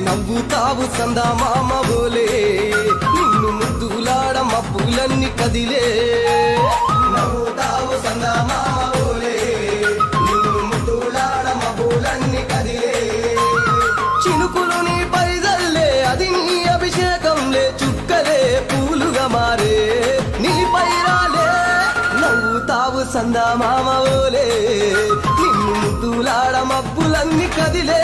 నవ్వుతావు సందా మామ బోలే నిన్ను ముద్దులాడ మబ్బులన్నీ కదిలే నవ్వుతావు సందా మామ బోలే నిన్ను ముద్దులాడ మబ్బులన్నీ కదిలే చినుకులు నీ పైదల్లే అది నీ అభిషేకంలే చుక్కలే పూలుగా మారే నీ పైరాలే నవ్వుతావు సందా మామ బోలే నిన్ను ముద్దులాడ మబ్బులన్నీ కదిలే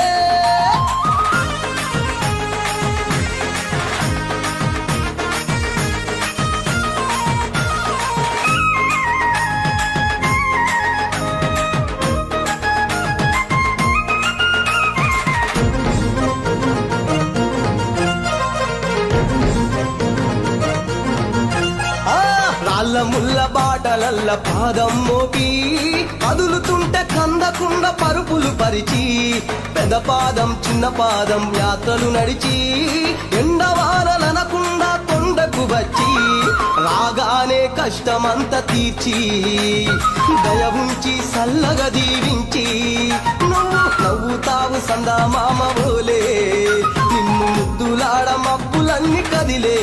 ముల్ల బాటలల్ల పాదం మోపి కదులుతుంటే కందకుండ పరుపులు పరిచి పెద్ద పాదం చిన్న పాదం యాత్రలు నడిచి ఎండవానలనకుండా కొండకు వచ్చి రాగానే కష్టమంత తీర్చి దయ ఉంచి సల్లగా దీవించి నువ్వు నవ్వుతావు సందా మామ బోలే నిన్ను ముద్దులాడ మబ్బులన్నీ కదిలే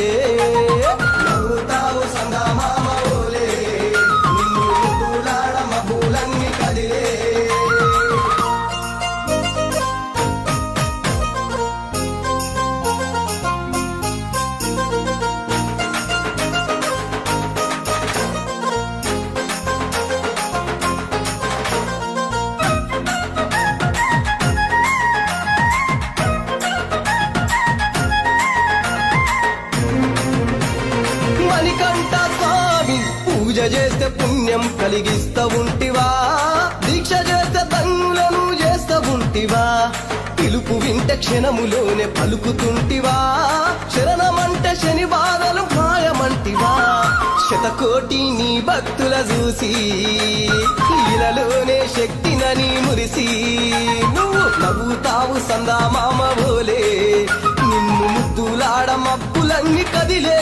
నవ్వుతావు సందా మామ పూజ చేస్తే పుణ్యం కలిగిస్తా ఉంటివా దీక్ష చేస్తే ధన్యులను చేస్తా ఉంటివా పిలుపు వింటే క్షణములోనే పలుకుతుంటివా శరణమంటే శని బాధలు మాయమంటివా శతకోటి నీ భక్తుల చూసి ఇలలోనే శక్తినని మురిసి నువ్వు నవ్వుతావు సందా మామ బోలే నిన్ను ముద్దులాడ మబ్బులన్నీ కదిలే